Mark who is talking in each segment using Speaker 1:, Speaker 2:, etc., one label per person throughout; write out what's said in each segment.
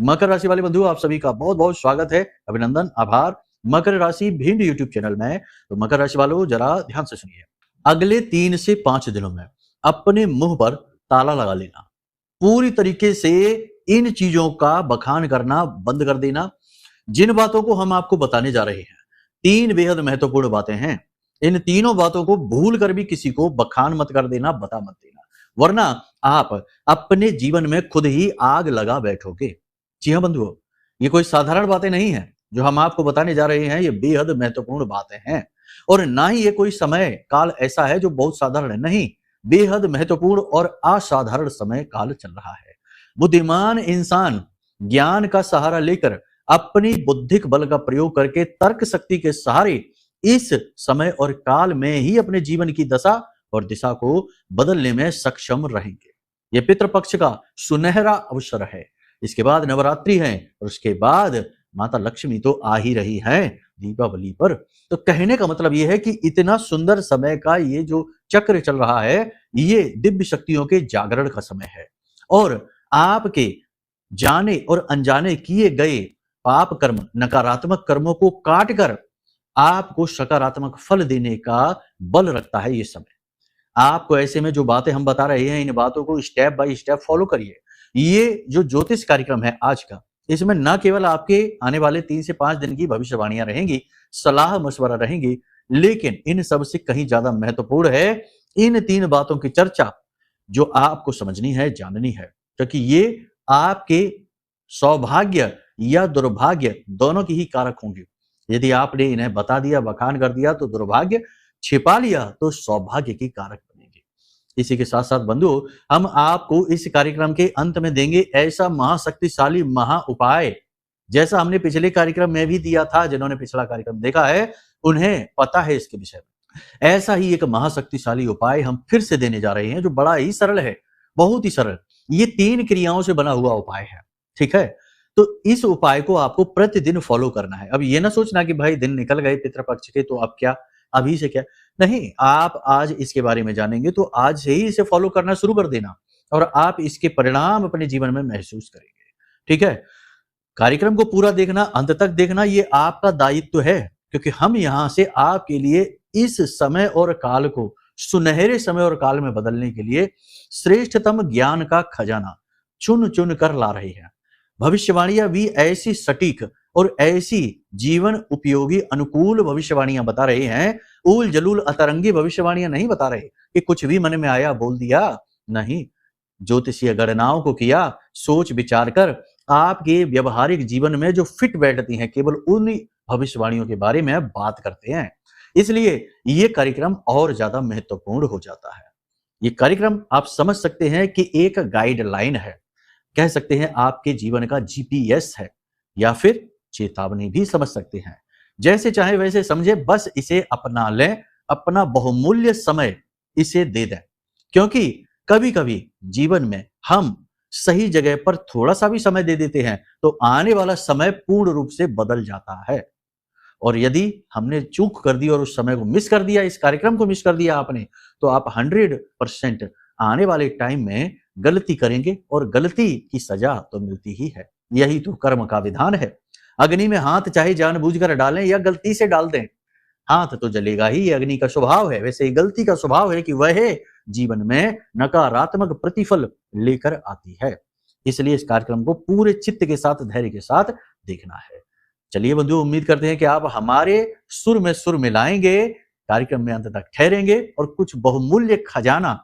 Speaker 1: मकर राशि वाले बंधु, आप सभी का बहुत बहुत स्वागत है, अभिनंदन, आभार। मकर राशि भिंड यूट्यूब चैनल में। तो मकर राशि वालों जरा ध्यान से सुनिए। अगले 3 से 5 दिनों में अपने मुंह पर ताला लगा लेना, पूरी तरीके से इन चीजों का बखान करना बंद कर देना। जिन बातों को हम आपको बताने जा रहे हैं, 3 बेहद महत्वपूर्ण बातें हैं। इन तीनों बातों को भूल कर भी किसी को बखान मत कर देना, बता मत देना, वरना आप अपने जीवन में खुद ही आग लगा बैठोगे। जी हाँ बंधुओं, ये कोई साधारण बातें नहीं है जो हम आपको बताने जा रहे हैं, ये बेहद महत्वपूर्ण बातें हैं। और ना ही ये कोई समय काल ऐसा है जो बहुत साधारण है, नहीं, बेहद महत्वपूर्ण और असाधारण समय काल चल रहा है। बुद्धिमान इंसान ज्ञान का सहारा लेकर अपनी बौद्धिक बल का प्रयोग करके तर्क शक्ति के सहारे इस समय और काल में ही अपने जीवन की दशा और दिशा को बदलने में सक्षम रहेंगे। ये पितृपक्ष का सुनहरा अवसर है। इसके बाद नवरात्रि है और उसके बाद माता लक्ष्मी तो आ ही रही है दीपावली पर। तो कहने का मतलब यह है कि इतना सुंदर समय का ये जो चक्र चल रहा है, ये दिव्य शक्तियों के जागरण का समय है। और आपके जाने और अनजाने किए गए पाप कर्म, नकारात्मक कर्मों को काट कर आपको सकारात्मक फल देने का बल रखता है ये समय। आपको ऐसे में जो बातें हम बता रहे हैं, इन बातों को स्टेप बाय स्टेप फॉलो करिए। ये जो ज्योतिष कार्यक्रम है आज का, इसमें न केवल आपके आने वाले 3 से 5 दिन की भविष्यवाणियां रहेंगी, सलाह मशवरा रहेंगी, लेकिन इन सब से कहीं ज्यादा महत्वपूर्ण है इन 3 बातों की चर्चा जो आपको समझनी है, जाननी है, क्योंकि ये आपके सौभाग्य या दुर्भाग्य दोनों की ही कारक होंगे। यदि आपने इन्हें बता दिया, बखान कर दिया तो दुर्भाग्य, छिपा लिया तो सौभाग्य की कारक बनेंगे। इसी के साथ साथ बंधुओं, हम आपको इस कार्यक्रम के अंत में देंगे ऐसा महाशक्तिशाली महा उपाय, जैसा हमने पिछले कार्यक्रम में भी दिया था। जिन्होंने पिछला कार्यक्रम देखा है उन्हें पता है इसके विषय में। ऐसा ही एक महाशक्तिशाली उपाय हम फिर से देने जा रहे हैं, जो बड़ा ही सरल है, बहुत ही सरल। ये 3 क्रियाओं से बना हुआ उपाय है, ठीक है। तो इस उपाय को आपको प्रतिदिन फॉलो करना है। अब ये ना सोचना कि भाई दिन निकल गए पितृपक्ष के, तो अब क्या, अभी से क्या, नहीं, आप आज इसके बारे में जानेंगे तो आज से ही इसे फॉलो करना शुरू कर देना और आप इसके परिणाम अपने जीवन में महसूस करेंगे, ठीक है। कार्यक्रम को पूरा देखना, अंत तक देखना, ये आपका दायित्व है, क्योंकि हम यहां से आपके लिए इस समय और काल को सुनहरे समय और काल में बदलने के लिए श्रेष्ठतम ज्ञान का खजाना चुन चुन कर ला रहे हैं। भविष्यवाणियां भी ऐसी सटीक और ऐसी जीवन उपयोगी अनुकूल भविष्यवाणियां बता रहे हैं। उल जलूल अतरंगी भविष्यवाणियां नहीं बता रहे कि कुछ भी मन में आया बोल दिया, नहीं, ज्योतिषीय गणनाओं को किया, सोच विचार कर आपके व्यवहारिक जीवन में जो फिट बैठती हैं, केवल उन भविष्यवाणियों के बारे में बात करते हैं। इसलिए ये कार्यक्रम और ज्यादा महत्वपूर्ण हो जाता है। ये कार्यक्रम आप समझ सकते हैं कि एक गाइडलाइन है, कह सकते हैं आपके जीवन का जीपीएस है, या फिर चेतावनी भी समझ सकते हैं। जैसे चाहे वैसे समझे, बस इसे अपना लें, अपना बहुमूल्य समय इसे दे दें। क्योंकि कभी कभी जीवन में हम सही जगह पर थोड़ा सा भी समय दे देते हैं तो आने वाला समय पूर्ण रूप से बदल जाता है। और यदि हमने चूक कर दी और उस समय को मिस कर दिया, इस कार्यक्रम को मिस कर दिया आपने, तो आप 100% आने वाले टाइम में गलती करेंगे और गलती की सजा तो मिलती ही है। यही तो कर्म का विधान है। अग्नि में हाथ चाहे जानबूझकर डालें या गलती से डाल दें, हाथ तो जलेगा ही, ये अग्नि का स्वभाव है। वैसे ही गलती का स्वभाव है कि वह जीवन में नकारात्मक प्रतिफल लेकर आती है। इसलिए इस कार्यक्रम को पूरे चित्त के साथ, धैर्य के साथ देखना है। चलिए बंधु, उम्मीद करते हैं कि आप हमारे सुर में सुर मिलाएंगे, कार्यक्रम में अंत तक ठहरेंगे और कुछ बहुमूल्य खजाना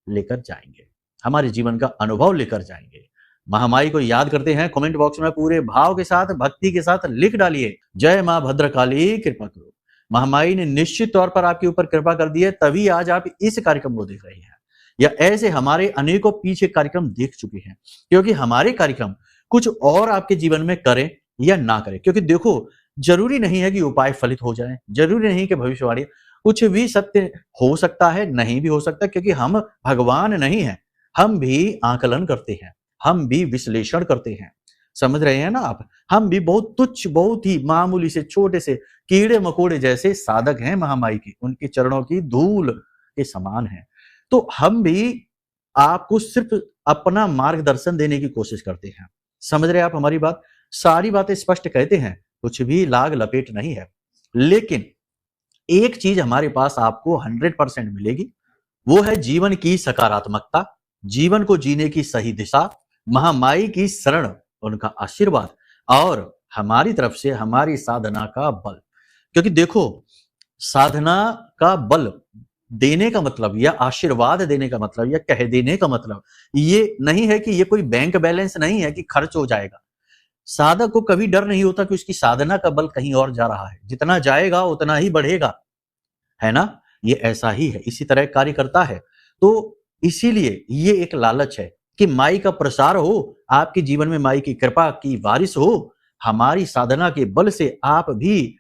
Speaker 1: लेकर जाएंगे, हमारे जीवन का अनुभव लेकर जाएंगे। महामाई को याद करते हैं, कमेंट बॉक्स में पूरे भाव के साथ, भक्ति के साथ लिख डालिए, जय मां भद्रकाली कृपा करो। महामाई ने निश्चित तौर पर आपके ऊपर कृपा कर दी है, तभी आज आप इस कार्यक्रम को देख रहे हैं, या ऐसे हमारे अनेकों पीछे कार्यक्रम देख चुके हैं। क्योंकि हमारे कार्यक्रम कुछ और आपके जीवन में करें या ना करें, क्योंकि देखो, जरूरी नहीं है कि उपाय फलित हो जाए, जरूरी नहीं कि भविष्यवाणी, कुछ भी सत्य हो सकता है, नहीं भी हो सकता, क्योंकि हम भगवान नहीं हैं। हम भी आकलन करते हैं, हम भी विश्लेषण करते हैं, समझ रहे हैं ना आप। हम भी बहुत तुच्छ, बहुत ही मामूली से छोटे से कीड़े मकोड़े जैसे साधक हैं महामाई की, उनके चरणों की धूल के समान हैं। तो हम भी आपको सिर्फ अपना मार्गदर्शन देने की कोशिश करते हैं, समझ रहे हैं आप हमारी बात? सारी बातें स्पष्ट कहते हैं, कुछ भी लाग लपेट नहीं है। लेकिन एक चीज हमारे पास आपको 100% मिलेगी, वो है जीवन की सकारात्मकता, जीवन को जीने की सही दिशा, महामाई की शरण, उनका आशीर्वाद और हमारी तरफ से हमारी साधना का बल। क्योंकि देखो, साधना का बल देने का मतलब या आशीर्वाद देने का मतलब या कह देने का मतलब ये नहीं है कि ये कोई बैंक बैलेंस नहीं है कि खर्च हो जाएगा। साधक को कभी डर नहीं होता कि उसकी साधना का बल कहीं और जा रहा है, जितना जाएगा उतना ही बढ़ेगा, है ना? ये ऐसा ही है, इसी तरह कार्य करता है। तो इसीलिए ये एक लालच है कि माई का प्रसार हो, आपके जीवन में माई की कृपा की बारिश हो, हमारी साधना के बल से आप भी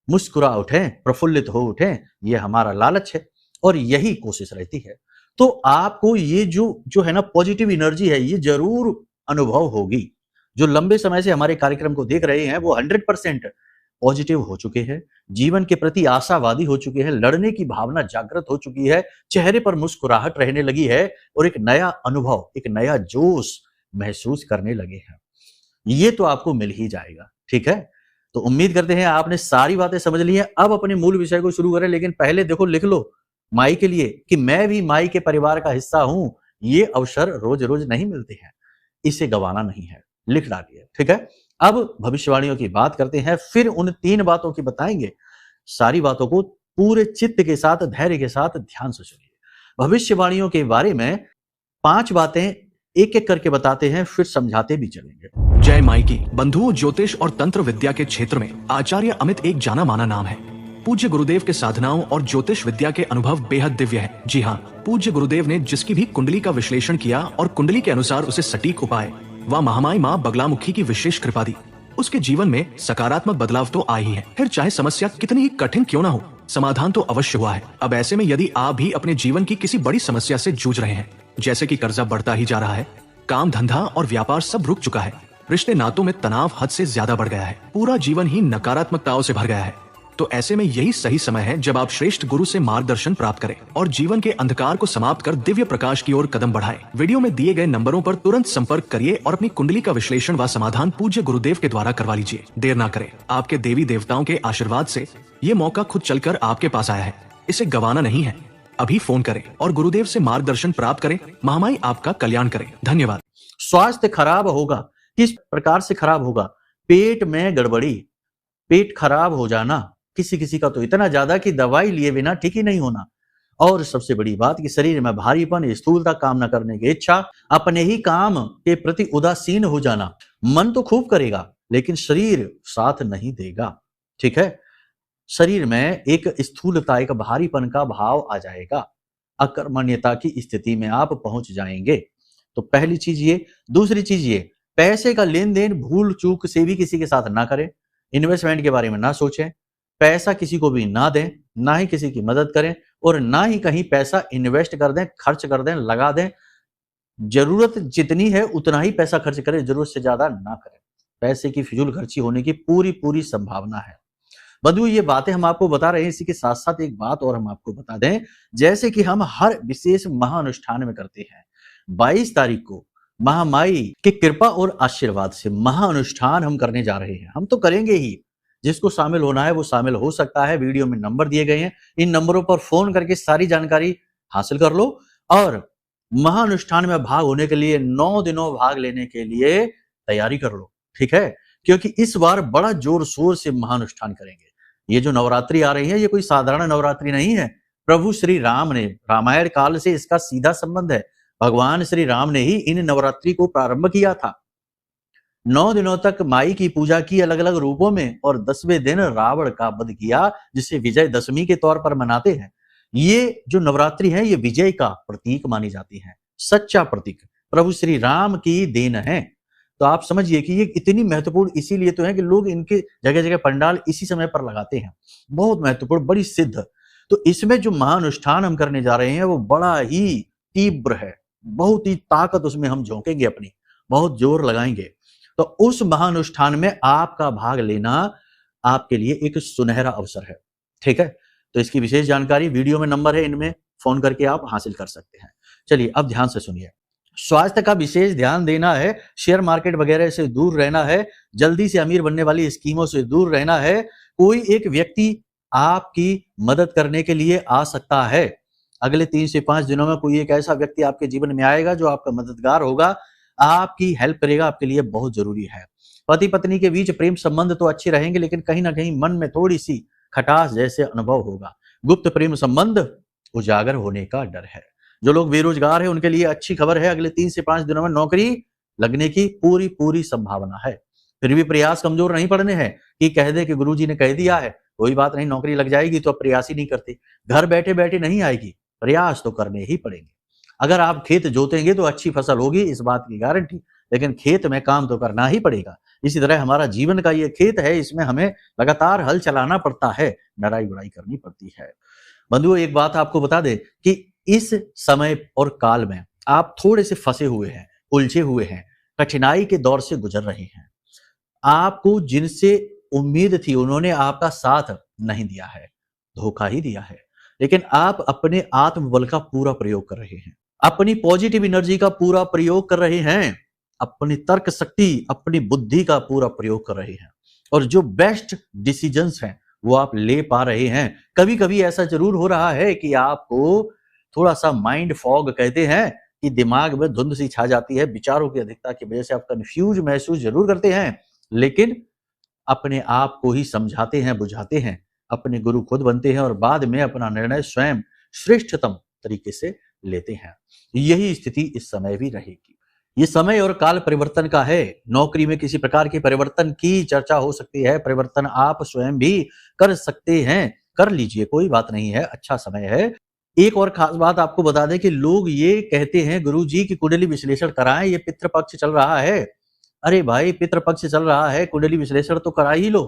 Speaker 1: मुस्कुरा उठें, प्रफुल्लित हो उठें, ये हमारा लालच है और यही कोशिश रहती है। तो आपको ये जो है ना पॉजिटिव एनर्जी है, ये जरूर अनुभव होगी। जो लंबे समय से हमारे कार्यक्रम को देख रहे हैं वो 100% पॉजिटिव हो चुके हैं, जीवन के प्रति आशावादी हो चुके हैं, लड़ने की भावना जागृत हो चुकी है, चेहरे पर मुस्कुराहट रहने लगी है और एक नया अनुभव, एक नया जोश महसूस करने लगे हैं। ये तो आपको मिल ही जाएगा, ठीक है? तो उम्मीद करते हैं आपने सारी बातें समझ ली हैं। अब अपने मूल विषय को शुरू करें, लेकिन पहले देखो, लिख लो माई के लिए कि मैं भी माई के परिवार का हिस्सा हूं। ये अवसर रोज रोज नहीं मिलते हैं, इसे गंवाना नहीं है, लिख डालिए, ठीक है? अब भविष्यवाणियों की बात करते हैं, फिर उन 3 बातों की बताएंगे। सारी बातों को पूरे चित्त के साथ, धैर्य के साथ ध्यान से सुनिए। भविष्यवाणियों के बारे में 5 बातें एक-एक करके बताते हैं, फिर समझाते भी चलेंगे।
Speaker 2: जय माई की। बंधुओं, ज्योतिष और तंत्र विद्या के क्षेत्र में आचार्य अमित एक जाना माना नाम है। पूज्य गुरुदेव के साधनाओं और ज्योतिष विद्या के अनुभव बेहद दिव्य है। जी हाँ, पूज्य गुरुदेव ने जिसकी भी कुंडली का विश्लेषण किया और कुंडली के अनुसार उसे सटीक उपाय व महामाई माँ बगलामुखी की विशेष कृपा दी, उसके जीवन में सकारात्मक बदलाव तो आए ही है। फिर चाहे समस्या कितनी ही कठिन क्यों ना हो, समाधान तो अवश्य हुआ है। अब ऐसे में यदि आप भी अपने जीवन की किसी बड़ी समस्या से जूझ रहे हैं, जैसे कि कर्जा बढ़ता ही जा रहा है, काम धंधा और व्यापार सब रुक चुका है, रिश्ते नातों में तनाव हद से ज्यादा बढ़ गया है, पूरा जीवन ही नकारात्मकताओं से भर गया है, तो ऐसे में यही सही समय है जब आप श्रेष्ठ गुरु से मार्गदर्शन प्राप्त करें और जीवन के अंधकार को समाप्त कर दिव्य प्रकाश की ओर कदम बढ़ाएं। वीडियो में दिए गए नंबरों पर तुरंत संपर्क करिए और अपनी कुंडली का विश्लेषण व समाधान पूज्य गुरुदेव के द्वारा करवा लीजिए। देर ना करें, आपके देवी देवताओं के आशीर्वाद से ये मौका खुद चलकर आपके पास आया है, इसे गंवाना नहीं है। अभी फोन करें और गुरुदेव से मार्गदर्शन प्राप्त करें। महामाई आपका कल्याण करें। धन्यवाद।
Speaker 1: स्वास्थ्य खराब होगा, किस प्रकार से खराब होगा? पेट में गड़बड़ी, पेट खराब हो जाना, किसी किसी का तो इतना ज्यादा कि दवाई लिए बिना ठीक ही नहीं होना। और सबसे बड़ी बात कि शरीर में भारीपन, स्थूलता, काम न करने की इच्छा, अपने ही काम के प्रति उदासीन हो जाना। मन तो खूब करेगा लेकिन शरीर साथ नहीं देगा, ठीक है? शरीर में एक स्थूलता, एक भारीपन का भाव आ जाएगा, अकर्मण्यता की स्थिति में आप पहुंच जाएंगे। तो पहली चीज ये। दूसरी चीज ये, पैसे का लेन देन भूल चूक से भी किसी के साथ ना करें, इन्वेस्टमेंट के बारे में ना सोचें, पैसा किसी को भी ना दें, ना ही किसी की मदद करें और ना ही कहीं पैसा इन्वेस्ट कर दें, खर्च कर दें, लगा दें। जरूरत जितनी है उतना ही पैसा खर्च करें, जरूरत से ज्यादा ना करें। पैसे की फिजूल खर्ची होने की पूरी पूरी संभावना है। बंधु, ये बातें हम आपको बता रहे हैं, इसी के साथ साथ एक बात और हम आपको बता दें, जैसे कि हम हर विशेष महाअनुष्ठान में करते हैं, 22 तारीख को महामाई की कृपा और आशीर्वाद से महाअनुष्ठान हम करने जा रहे हैं। हम तो करेंगे ही, जिसको शामिल होना है वो शामिल हो सकता है। वीडियो में नंबर दिए गए हैं, इन नंबरों पर फोन करके सारी जानकारी हासिल कर लो और महाअनुष्ठान में भाग होने के लिए, 9 दिनों भाग लेने के लिए तैयारी कर लो, ठीक है? क्योंकि इस बार बड़ा जोर शोर से महाअनुष्ठान करेंगे। ये जो नवरात्रि आ रही है, ये कोई साधारण नवरात्रि नहीं है। प्रभु श्री राम ने, रामायण काल से इसका सीधा संबंध है। भगवान श्री राम ने ही इन नवरात्रि को प्रारंभ किया था। 9 दिनों तक माई की पूजा की अलग अलग रूपों में और 10वें दिन रावण का वध किया, जिसे विजयदशमी के तौर पर मनाते हैं। ये जो नवरात्रि है, ये विजय का प्रतीक मानी जाती है, सच्चा प्रतीक प्रभु श्री राम की देन है। तो आप समझिए कि ये इतनी महत्वपूर्ण इसीलिए तो है कि लोग इनके जगह जगह पंडाल इसी समय पर लगाते हैं। बहुत महत्वपूर्ण, बड़ी सिद्ध। तो इसमें जो महाअनुष्ठान हम करने जा रहे हैं वो बड़ा ही तीव्र है, बहुत ही ताकत उसमें हम झोंकेंगे अपनी, बहुत जोर लगाएंगे। तो उस महाअनुष्ठान में आपका भाग लेना आपके लिए एक सुनहरा अवसर है, ठीक है? तो इसकी विशेष जानकारी वीडियो में नंबर है, इनमें फोन करके आप हासिल कर सकते हैं। चलिए अब ध्यान से सुनिए। स्वास्थ्य का विशेष ध्यान देना है, शेयर मार्केट वगैरह से दूर रहना है, जल्दी से अमीर बनने वाली स्कीमों से दूर रहना है। कोई एक व्यक्ति आपकी मदद करने के लिए आ सकता है। अगले 3 से 5 दिनों में कोई एक ऐसा व्यक्ति आपके जीवन में आएगा जो आपका मददगार होगा, आपकी हेल्प करेगा, आपके लिए बहुत जरूरी है। पति पत्नी के बीच प्रेम संबंध तो अच्छे रहेंगे, लेकिन कहीं ना कहीं मन में थोड़ी सी खटास जैसे अनुभव होगा। गुप्त प्रेम संबंध उजागर होने का डर है। जो लोग बेरोजगार हैं उनके लिए अच्छी खबर है, अगले 3 से 5 दिनों में नौकरी लगने की पूरी संभावना है। फिर भी प्रयास कमजोर नहीं पड़ने हैं कि कह दे कि गुरुजी ने कह दिया है, कोई बात नहीं, नौकरी लग जाएगी, तो अब प्रयास ही नहीं करते। घर बैठे बैठे नहीं आएगी, प्रयास तो करने ही पड़ेंगे। अगर आप खेत जोतेंगे तो अच्छी फसल होगी, इस बात की गारंटी, लेकिन खेत में काम तो करना ही पड़ेगा। इसी तरह हमारा जीवन का ये खेत है, इसमें हमें लगातार हल चलाना पड़ता है, लड़ाई बुड़ाई करनी पड़ती है। बंधुओं, एक बात आपको बता दें कि इस समय और काल में आप थोड़े से फंसे हुए हैं, उलझे हुए हैं, कठिनाई के दौर से गुजर रहे हैं। आपको जिनसे उम्मीद थी उन्होंने आपका साथ नहीं दिया है, धोखा ही दिया है, लेकिन आप अपने आत्मबल का पूरा प्रयोग कर रहे हैं, अपनी पॉजिटिव एनर्जी का पूरा प्रयोग कर रहे हैं, अपनी तर्क शक्ति, अपनी बुद्धि का पूरा प्रयोग कर रहे हैं, और जो बेस्ट डिसीजंस हैं वो आप ले पा रहे हैं। कभी कभी ऐसा जरूर हो रहा है कि आपको थोड़ा सा माइंड फॉग कहते हैं कि दिमाग में धुंध सी छा जाती है, विचारों की अधिकता की वजह से आप कंफ्यूज महसूस जरूर करते हैं, लेकिन अपने आप को ही समझाते हैं, बुझाते हैं, अपने गुरु खुद बनते हैं और बाद में अपना निर्णय स्वयं श्रेष्ठतम तरीके से लेते हैं। यही स्थिति इस समय भी रहेगी। ये समय और काल परिवर्तन का है। नौकरी में किसी प्रकार के परिवर्तन की चर्चा हो सकती है, परिवर्तन आप स्वयं भी कर सकते हैं, कर लीजिए, कोई बात नहीं है, अच्छा समय है। एक और खास बात आपको बता दें कि लोग ये कहते हैं गुरुजी की कुंडली विश्लेषण कराएं, ये पितृपक्ष चल रहा है। अरे भाई, पितृपक्ष चल रहा है, कुंडली विश्लेषण तो करा ही लो,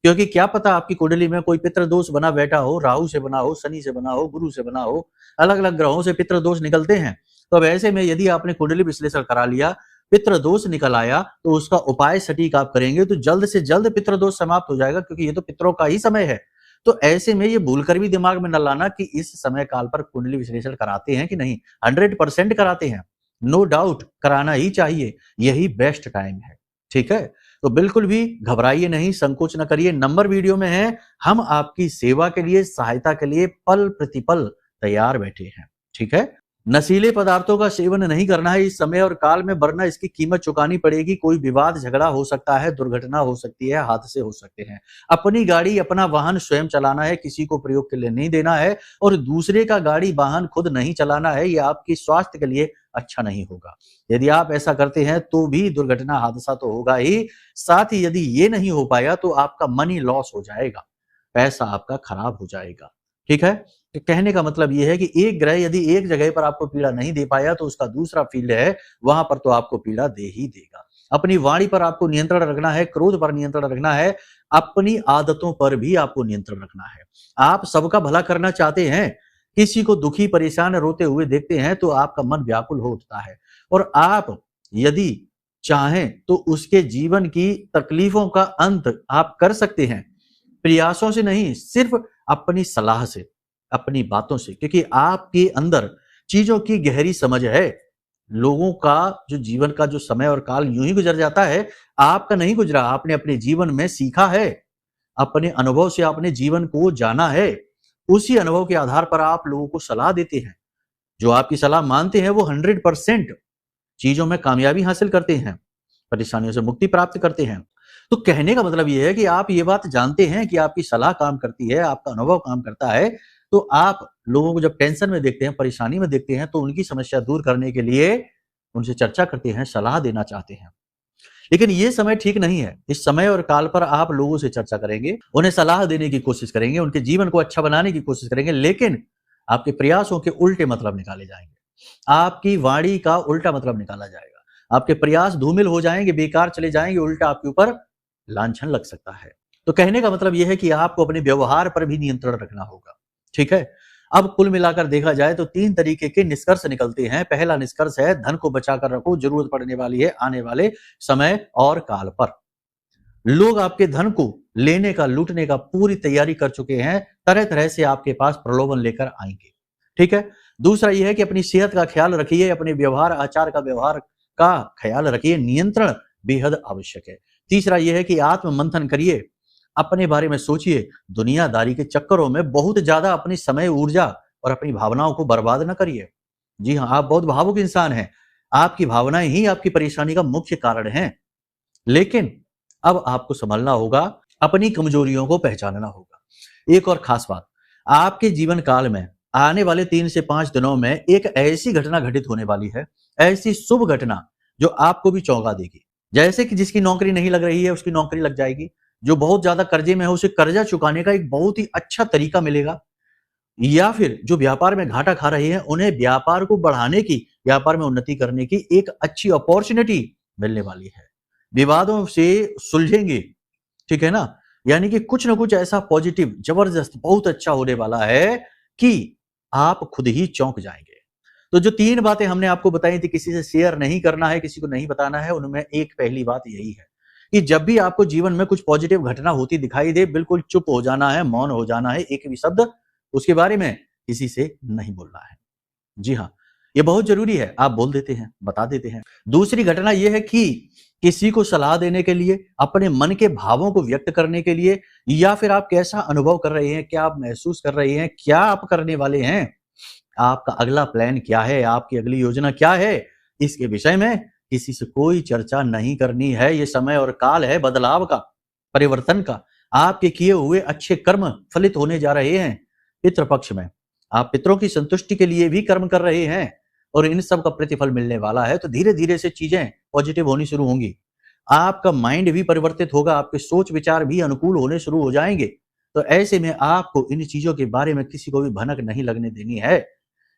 Speaker 1: क्योंकि क्या पता आपकी कुंडली में कोई पितृ दोष बना बैठा हो, राहु से बना हो, शनि से बना हो, गुरु से बना हो, अलग अलग ग्रहों से पितृ दोष निकलते हैं। तो अब ऐसे में यदि आपने कुंडली विश्लेषण करा लिया, पितृ दोष निकल आया, तो उसका उपाय सटीक आप करेंगे तो जल्द से जल्द पितृ दोष समाप्त हो जाएगा, क्योंकि ये तो पितरों का ही समय है। तो ऐसे में ये भूलकर भी दिमाग में न लाना कि इस समय काल पर कुंडली विश्लेषण कराते हैं कि नहीं, 100% कराते हैं, नो डाउट, कराना ही चाहिए, यही बेस्ट टाइम है। ठीक है, तो बिल्कुल भी घबराइए नहीं, संकोच न करिए, नंबर वीडियो में है, हम आपकी सेवा के लिए, सहायता के लिए पल प्रतिपल तैयार बैठे हैं। ठीक है, नशीले पदार्थों का सेवन नहीं करना है इस समय और काल में, वरना इसकी कीमत चुकानी पड़ेगी। कोई विवाद झगड़ा हो सकता है, दुर्घटना हो सकती है, हादसे हो सकते हैं। अपनी गाड़ी, अपना वाहन स्वयं चलाना है, किसी को प्रयोग के लिए नहीं देना है, और दूसरे का गाड़ी वाहन खुद नहीं चलाना है, ये आपकी स्वास्थ्य के लिए अच्छा नहीं होगा। यदि आप ऐसा करते हैं तो भी दुर्घटना, हादसा तो होगा ही, साथ ही यदि ये नहीं हो पाया तो आपका मनी लॉस हो जाएगा, पैसा आपका खराब हो जाएगा। ठीक है, तो कहने का मतलब यह है कि एक ग्रह यदि एक जगह पर आपको पीड़ा नहीं दे पाया तो उसका दूसरा फील्ड है, वहां पर तो आपको पीड़ा दे ही देगा। अपनी वाणी पर आपको नियंत्रण रखना है, क्रोध पर नियंत्रण रखना है, अपनी आदतों पर भी आपको नियंत्रण रखना है। आप सबका भला करना चाहते हैं, किसी को दुखी, परेशान, रोते हुए देखते हैं तो आपका मन व्याकुल हो उठता है, और आप यदि चाहें तो उसके जीवन की तकलीफों का अंत आप कर सकते हैं, प्रयासों से नहीं, सिर्फ अपनी सलाह से, अपनी बातों से, क्योंकि आपके अंदर चीजों की गहरी समझ है। लोगों का जो जीवन का जो समय और काल यूं ही गुजर जाता है, आपका नहीं गुजरा, आपने अपने जीवन में सीखा है, अपने अनुभव से आपने जीवन को जाना है, उसी अनुभव के आधार पर आप लोगों को सलाह देते हैं। जो आपकी सलाह मानते हैं वो 100% चीजों में कामयाबी हासिल करते हैं, परेशानियों से मुक्ति प्राप्त करते हैं। तो कहने का मतलब यह है कि आप ये बात जानते हैं कि आपकी सलाह काम करती है, आपका अनुभव काम करता है, तो आप लोगों को जब टेंशन में देखते हैं, परेशानी में देखते हैं, तो उनकी समस्या दूर करने के लिए उनसे चर्चा करते हैं, सलाह देना चाहते हैं। लेकिन ये समय ठीक नहीं है। इस समय और काल पर आप लोगों से चर्चा करेंगे, उन्हें सलाह देने की कोशिश करेंगे, उनके जीवन को अच्छा बनाने की कोशिश करेंगे, लेकिन आपके प्रयासों के उल्टे मतलब निकाले जाएंगे, आपकी वाणी का उल्टा मतलब निकाला जाएगा, आपके प्रयास धूमिल हो जाएंगे, बेकार चले जाएंगे, उल्टा आपके ऊपर लांछन लग सकता है। तो कहने का मतलब यह है कि आपको अपने व्यवहार पर भी नियंत्रण रखना होगा। ठीक है, अब कुल मिलाकर देखा जाए तो 3 तरीके के निष्कर्ष निकलते हैं। पहला निष्कर्ष है, धन को बचाकर रखो, जरूरत पड़ने वाली है आने वाले समय और काल पर। लोग आपके धन को लेने का, लूटने का पूरी तैयारी कर चुके हैं, तरह तरह से आपके पास प्रलोभन लेकर आएंगे। ठीक है, दूसरा यह है कि अपनी सेहत का ख्याल रखिए, अपने व्यवहार आचार का व्यवहार का ख्याल रखिए, नियंत्रण बेहद आवश्यक है। तीसरा यह है कि आत्म मंथन करिए, अपने बारे में सोचिए, दुनियादारी के चक्करों में बहुत ज्यादा अपनी समय, ऊर्जा और अपनी भावनाओं को बर्बाद न करिए। जी हाँ, आप बहुत भावुक इंसान हैं, आपकी भावनाएं ही आपकी परेशानी का मुख्य कारण हैं। लेकिन अब आपको संभलना होगा, अपनी कमजोरियों को पहचानना होगा। एक और खास बात, आपके जीवन काल में आने वाले 3 से 5 दिनों में एक ऐसी घटना घटित होने वाली है, ऐसी शुभ घटना जो आपको भी चौंका देगी। जैसे कि जिसकी नौकरी नहीं लग रही है उसकी नौकरी लग जाएगी, जो बहुत ज्यादा कर्जे में है उसे कर्जा चुकाने का एक बहुत ही अच्छा तरीका मिलेगा, या फिर जो व्यापार में घाटा खा रहे हैं उन्हें व्यापार को बढ़ाने की, व्यापार में उन्नति करने की एक अच्छी अपॉर्चुनिटी मिलने वाली है। विवादों से सुलझेंगे, ठीक है ना? यानी कि कुछ ना कुछ ऐसा पॉजिटिव, जबरदस्त, बहुत अच्छा होने वाला है कि आप खुद ही चौंक जाएंगे। तो जो 3 बातें हमने आपको बताई थी, किसी से शेयर नहीं करना है, किसी को नहीं बताना है, उनमें एक पहली बात यही है कि जब भी आपको जीवन में कुछ पॉजिटिव घटना होती दिखाई दे, बिल्कुल चुप हो जाना है, मौन हो जाना है, एक भी शब्द उसके बारे में किसी से नहीं बोलना है। जी हाँ, ये बहुत जरूरी है, आप बोल देते हैं, बता देते हैं। दूसरी घटना यह है कि किसी को सलाह देने के लिए, अपने मन के भावों को व्यक्त करने के लिए, या फिर आप कैसा अनुभव कर रहे हैं, क्या आप महसूस कर रहे हैं, क्या आप करने वाले हैं, आपका अगला प्लान क्या है, आपकी अगली योजना क्या है, इसके विषय में किसी से कोई चर्चा नहीं करनी है। ये समय और काल है बदलाव का, परिवर्तन का। आपके किए हुए अच्छे कर्म फलित होने जा रहे हैं। पितृपक्ष में आप पितरों की संतुष्टि के लिए भी कर्म कर रहे हैं और इन सब का प्रतिफल मिलने वाला है, तो धीरे धीरे से चीजें पॉजिटिव होनी शुरू होंगी। आपका माइंड भी परिवर्तित होगा, आपके सोच विचार भी अनुकूल होने शुरू हो जाएंगे। तो ऐसे में आपको इन चीजों के बारे में किसी को भी भनक नहीं लगने देनी है।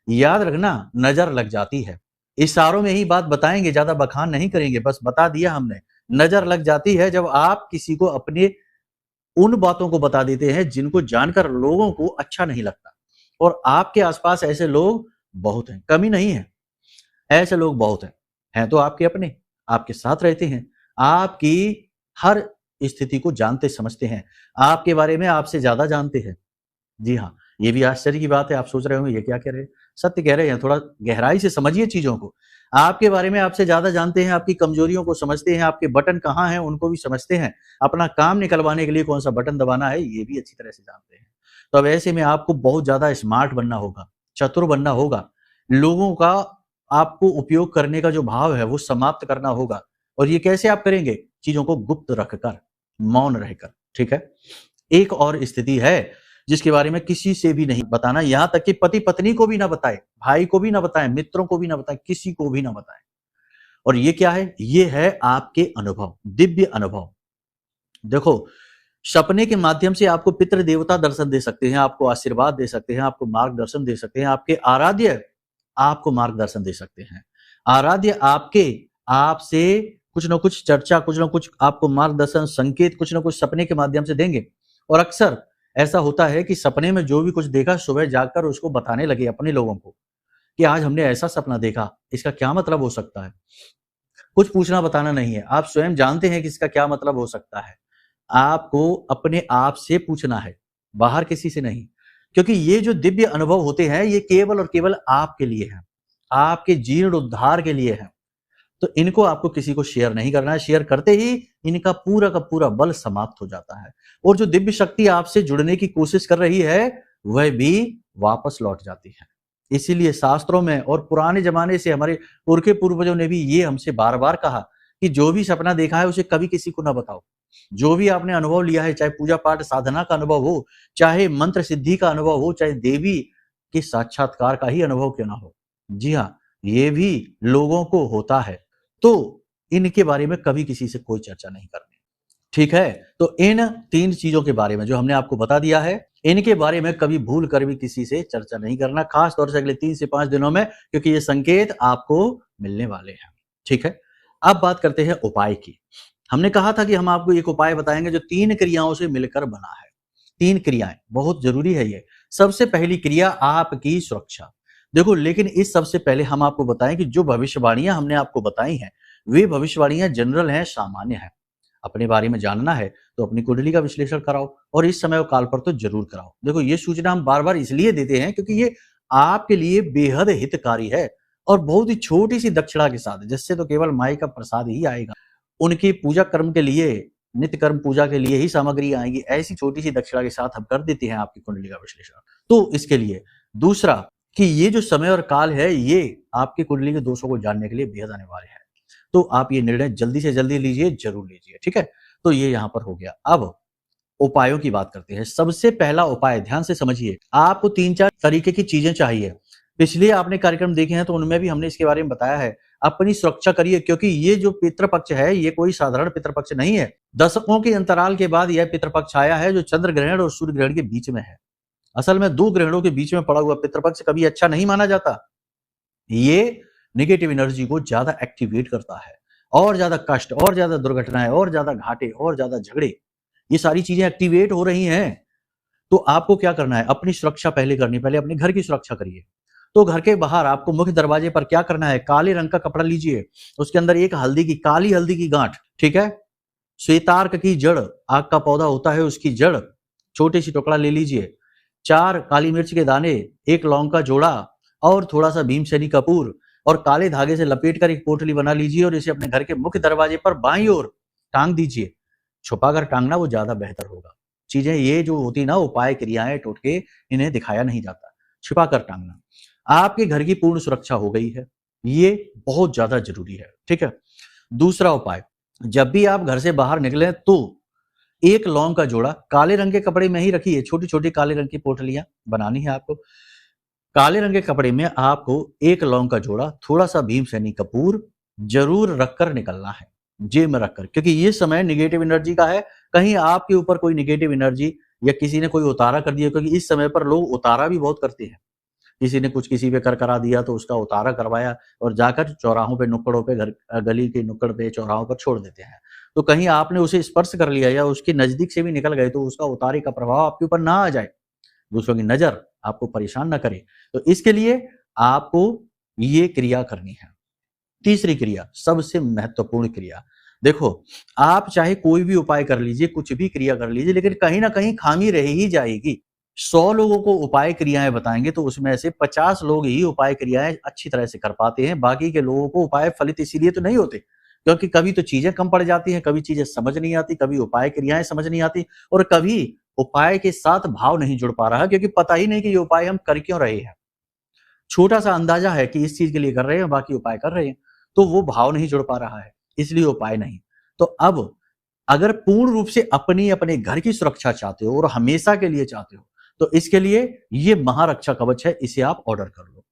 Speaker 1: याद रखना, नजर लग जाती है। इशारों में ही बात बताएंगे, ज्यादा बखान नहीं करेंगे, बस बता दिया हमने। नजर लग जाती है जब आप किसी को अपने उन बातों को बता देते हैं जिनको जानकर लोगों को अच्छा नहीं लगता। और आपके आसपास ऐसे लोग बहुत हैं, कमी नहीं है, ऐसे लोग बहुत हैं तो आपके अपने, आपके साथ रहते हैं, आपकी हर स्थिति को जानते समझते हैं, आपके बारे में आपसे ज्यादा जानते हैं। जी हाँ, ये भी आश्चर्य की बात है। आप सोच रहे होंगे ये क्या कह रहे हैं, सत्य कह रहे हैं। थोड़ा गहराई से समझिए चीजों को। आपके बारे में आपसे ज्यादा जानते हैं, आपकी कमजोरियों को समझते हैं, आपके बटन कहाँ हैं उनको भी समझते हैं, अपना काम निकलवाने के लिए कौन सा बटन दबाना है ये भी अच्छी तरह से जानते हैं। तो अब ऐसे में आपको बहुत ज्यादा स्मार्ट बनना होगा, चतुर बनना होगा, लोगों का आपको उपयोग करने का जो भाव है वो समाप्त करना होगा। और ये कैसे आप करेंगे? चीजों को गुप्त रखकर, मौन रहकर, ठीक है। एक और स्थिति है जिसके बारे में किसी से भी नहीं बताना, यहां तक कि पति पत्नी को भी ना बताए, भाई को भी ना बताएं, मित्रों को भी ना बताएं, किसी को भी ना बताएं। और ये क्या है? ये है आपके अनुभव, दिव्य अनुभव। देखो, सपने के माध्यम से आपको पितृ देवता दर्शन दे सकते हैं, आपको आशीर्वाद दे सकते हैं, आपको मार्गदर्शन दे सकते हैं, आपके आराध्य आपको मार्गदर्शन दे सकते हैं, आराध्य आपसे कुछ ना कुछ चर्चा, कुछ ना कुछ आपको मार्गदर्शन, संकेत कुछ ना कुछ सपने के माध्यम से देंगे। और अक्सर ऐसा होता है कि सपने में जो भी कुछ देखा सुबह जाकर उसको बताने लगे अपने लोगों को कि आज हमने ऐसा सपना देखा, इसका क्या मतलब हो सकता है। कुछ पूछना बताना नहीं है, आप स्वयं जानते हैं कि इसका क्या मतलब हो सकता है। आपको अपने आप से पूछना है, बाहर किसी से नहीं। क्योंकि ये जो दिव्य अनुभव होते हैं ये केवल और केवल आपके लिए हैं, आपके जीर्ण उद्धार के लिए है। तो इनको आपको किसी को शेयर नहीं करना है। शेयर करते ही इनका पूरा का पूरा बल समाप्त हो जाता है और जो दिव्य शक्ति आपसे जुड़ने की कोशिश कर रही है वह भी वापस लौट जाती है। इसीलिए शास्त्रों में और पुराने जमाने से हमारे पुरखे पूर्वजों ने भी ये हमसे बार बार कहा कि जो भी सपना देखा है उसे कभी किसी को ना बताओ। जो भी आपने अनुभव लिया है, चाहे पूजा पाठ साधना का अनुभव हो, चाहे मंत्र सिद्धि का अनुभव हो, चाहे देवी के साक्षात्कार का ही अनुभव क्यों ना हो, जी हाँ, ये भी लोगों को होता है। तो इनके बारे में कभी किसी से कोई चर्चा नहीं करनी, ठीक है। तो इन 3 चीजों के बारे में जो हमने आपको बता दिया है, इनके बारे में कभी भूल कर भी किसी से चर्चा नहीं करना, खास तौर से अगले 3 से 5 दिनों में, क्योंकि ये संकेत आपको मिलने वाले हैं, ठीक है। अब बात करते हैं उपाय की। हमने कहा था कि हम आपको एक उपाय बताएंगे जो 3 क्रियाओं से मिलकर बना है। 3 क्रियाएं बहुत जरूरी है ये। सबसे पहली क्रिया आपकी सुरक्षा। देखो, लेकिन इस सबसे पहले हम आपको बताएं कि जो भविष्यवाणियां हमने आपको बताई हैं वे भविष्यवाणियां जनरल हैं, सामान्य हैं। अपने बारे में जानना है तो अपनी कुंडली का विश्लेषण कराओ और इस समय और काल पर तो जरूर कराओ। देखो, ये सूचना हम बार बार इसलिए देते हैं क्योंकि ये आपके लिए बेहद हितकारी है और बहुत ही छोटी सी दक्षिणा के साथ, जिससे तो केवल माई का प्रसाद ही आएगा। उनकी पूजा कर्म के लिए, नित्य कर्म पूजा के लिए ही सामग्री आएगी। ऐसी छोटी सी दक्षिणा के साथ हम कर देते हैं आपकी कुंडली का विश्लेषण। तो इसके लिए दूसरा कि ये जो समय और काल है, ये आपकी कुंडली के दोषों को जानने के लिए बेहद अनिवार्य है। तो आप ये निर्णय जल्दी से जल्दी लीजिए, जरूर लीजिए, ठीक है। तो ये यहां पर हो गया। अब उपायों की बात करते हैं। सबसे पहला उपाय, ध्यान से समझिए, आपको 3-4 तरीके की चीजें चाहिए। पिछले आपने कार्यक्रम देखे हैं तो उनमें भी हमने इसके बारे में बताया है। अपनी सुरक्षा करिए, क्योंकि ये जो पितृपक्ष है ये कोई साधारण पितृपक्ष नहीं है। दशकों के अंतराल के बाद यह पितृपक्ष आया है, जो चंद्र ग्रहण और सूर्य ग्रहण के बीच में है। असल में 2 ग्रहणों के बीच में पड़ा हुआ पितृपक्ष कभी अच्छा नहीं माना जाता। ये नेगेटिव एनर्जी को ज्यादा एक्टिवेट करता है, और ज्यादा कष्ट, और ज्यादा दुर्घटनाएं, और ज्यादा घाटे, और ज्यादा झगड़े, ये सारी चीजें एक्टिवेट हो रही हैं। तो आपको क्या करना है, अपनी सुरक्षा पहले करनी, पहले अपने घर की सुरक्षा करिए। तो घर के बाहर आपको मुख्य दरवाजे पर क्या करना है, काले रंग का कपड़ा लीजिए, उसके अंदर एक काली हल्दी की गांठ, ठीक है, श्वेतार्क की जड़, आग का पौधा होता है उसकी जड़, छोटी सी टुकड़ा ले लीजिए, 4 काली मिर्च के दाने, 1 लौंग का जोड़ा और थोड़ा सा भीमसेनी कपूर, और काले धागे से लपेटकर एक पोटली बना लीजिए और इसे अपने घर के मुख्य दरवाजे पर बाईं ओर टांग दीजिए। छुपाकर टांगना वो ज्यादा बेहतर होगा। चीजें ये जो होती ना, उपाय, क्रियाएं, टोटके, इन्हें दिखाया नहीं जाता, छिपाकर टांगना। आपके घर की पूर्ण सुरक्षा हो गई है, ये बहुत ज्यादा जरूरी है, ठीक है। दूसरा उपाय, जब भी आप घर से बाहर निकलें तो 1 लौंग का जोड़ा काले रंग के कपड़े में ही रखिए। छोटी छोटी काले रंग की पोटलियां बनानी है आपको। काले रंग के कपड़े में आपको 1 लौंग का जोड़ा, थोड़ा सा भीमसेनी कपूर जरूर रखकर निकलना है, जेब में रखकर, क्योंकि ये समय निगेटिव एनर्जी का है। कहीं आपके ऊपर कोई निगेटिव एनर्जी या किसी ने कोई उतारा कर दिया, क्योंकि इस समय पर लोग उतारा भी बहुत करते हैं। किसी ने कुछ किसी पे कर करा दिया तो उसका उतारा करवाया और जाकर चौराहों पे, नुक्कड़ों पे, घर गली के नुक्कड़ पे, चौराहों पर छोड़ देते हैं। तो कहीं आपने उसे स्पर्श कर लिया या उसके नजदीक से भी निकल गए तो उसका उतारे का प्रभाव आपके ऊपर ना आ जाए, दूसरों की नजर आपको परेशान ना करे। तो इसके लिए आपको ये क्रिया करनी है। तीसरी क्रिया, सबसे महत्वपूर्ण क्रिया, देखो, आप चाहे कोई भी उपाय कर लीजिए, कुछ भी क्रिया कर लीजिए, लेकिन कहीं ना कहीं खामी रह ही जाएगी। 100 लोगों को उपाय क्रियाएं बताएंगे तो उसमें से 50 लोग ही उपाय क्रियाएं अच्छी तरह से कर पाते हैं। बाकी के लोगों को उपाय फलित इसीलिए तो नहीं होते क्योंकि कभी तो चीजें कम पड़ जाती हैं, कभी चीजें समझ नहीं आती, कभी उपाय क्रियाएं समझ नहीं आती, और कभी उपाय के साथ भाव नहीं जुड़ पा रहा, क्योंकि पता ही नहीं कि ये उपाय हम कर क्यों रहे हैं। छोटा सा अंदाजा है कि इस चीज के लिए कर रहे हैं, बाकी उपाय कर रहे हैं, तो वो भाव नहीं जुड़ पा रहा है, इसलिए उपाय नहीं। तो अब अगर पूर्ण रूप से अपने घर की सुरक्षा चाहते हो और हमेशा के लिए चाहते हो, तो इसके लिए ये महारक्षा कवच है, इसे आप ऑर्डर कर लो।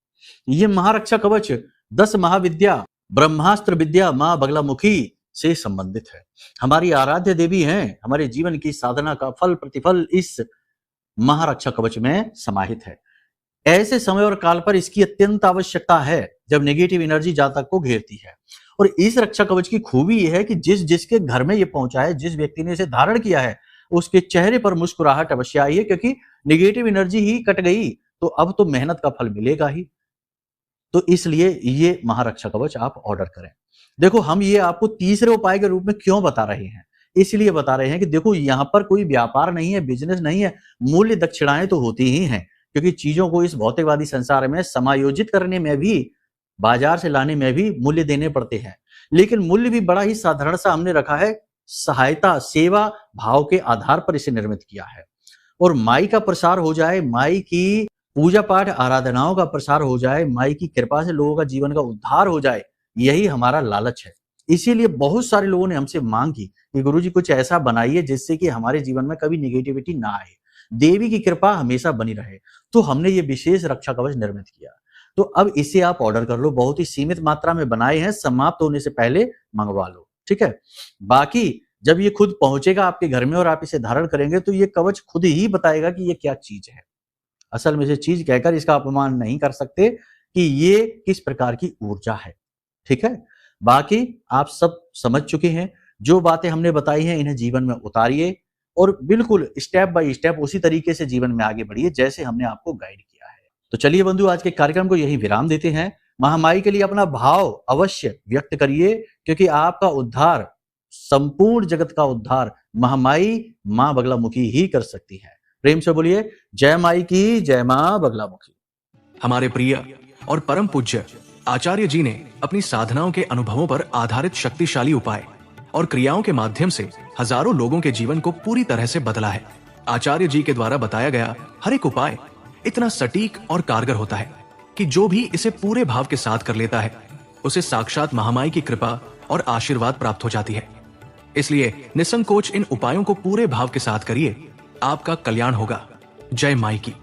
Speaker 1: ये महारक्षा कवच 10 महाविद्या ब्रह्मास्त्र विद्या मां बगलामुखी से संबंधित है। हमारी आराध्य देवी हैं, हमारे जीवन की साधना का फल प्रतिफल इस महारक्षा कवच में समाहित है। ऐसे समय और काल पर इसकी अत्यंत आवश्यकता है जब नेगेटिव एनर्जी जातक को घेरती है। और इस रक्षा कवच की खूबी यह है कि जिसके घर में ये पहुंचा है, जिस व्यक्ति ने इसे धारण किया है, उसके चेहरे पर मुस्कुराहट अवश्य आई है, क्योंकि नेगेटिव एनर्जी ही कट गई तो अब तो मेहनत का फल मिलेगा ही। तो इसलिए ये महारक्षा कवच आप ऑर्डर करें। देखो, हम ये आपको तीसरे उपाय के रूप में क्यों बता रहे हैं, इसलिए बता रहे हैं कि देखो, यहां पर कोई व्यापार नहीं है, बिजनेस नहीं है, मूल्य दक्षिणाएं तो होती ही हैं, क्योंकि चीजों को इस भौतिकवादी संसार में समायोजित करने में भी, बाजार से लाने में भी मूल्य देने पड़ते हैं। लेकिन मूल्य भी बड़ा ही साधारण सा हमने रखा है, सहायता, सेवा भाव के आधार पर इसे निर्मित किया है। और माई का प्रसार हो जाए, माई की पूजा पाठ आराधनाओं का प्रसार हो जाए, माई की कृपा से लोगों का जीवन का उद्धार हो जाए, यही हमारा लालच है। इसीलिए बहुत सारे लोगों ने हमसे मांग की कि गुरुजी कुछ ऐसा बनाइए जिससे कि हमारे जीवन में कभी निगेटिविटी ना आए, देवी की कृपा हमेशा बनी रहे। तो हमने ये विशेष रक्षा कवच निर्मित किया। तो अब इसे आप ऑर्डर कर लो, बहुत ही सीमित मात्रा में बनाए हैं, समाप्त होने से पहले मंगवा लो, ठीक है। बाकी जब ये खुद पहुंचेगा आपके घर में और आप इसे धारण करेंगे तो ये कवच खुद ही बताएगा कि ये क्या चीज है। असल में से चीज कहकर इसका अपमान नहीं कर सकते कि ये किस प्रकार की ऊर्जा है, ठीक है। बाकी आप सब समझ चुके हैं, जो बातें हमने बताई हैं इन्हें जीवन में उतारिए और बिल्कुल स्टेप बाय स्टेप उसी तरीके से जीवन में आगे बढ़िए जैसे हमने आपको गाइड किया है। तो चलिए बंधु, आज के कार्यक्रम को यही विराम देते हैं। महामाई के लिए अपना भाव अवश्य व्यक्त करिए, क्योंकि आपका उद्धार, संपूर्ण जगत का उद्धार महामाई मां बगलामुखी ही कर सकती है। प्रेम से बोलिए, जय माई की, जय मां बगलामुखी।
Speaker 2: हमारे प्रिय और परम पूज्य आचार्य जी ने अपनी साधनाओं के अनुभवों पर आधारित शक्तिशाली उपाय और क्रियाओं के माध्यम से हजारों लोगों के जीवन को पूरी तरह से बदला है। आचार्य जी के द्वारा बताया गया हर एक उपाय इतना सटीक और कारगर होता है कि जो भी इसे पूरे भाव के साथ कर लेता है उसे साक्षात महामाई की कृपा और आशीर्वाद प्राप्त हो जाती है। इसलिए निसंकोच इन उपायों को पूरे भाव के साथ करिए, आपका कल्याण होगा। जय माई की।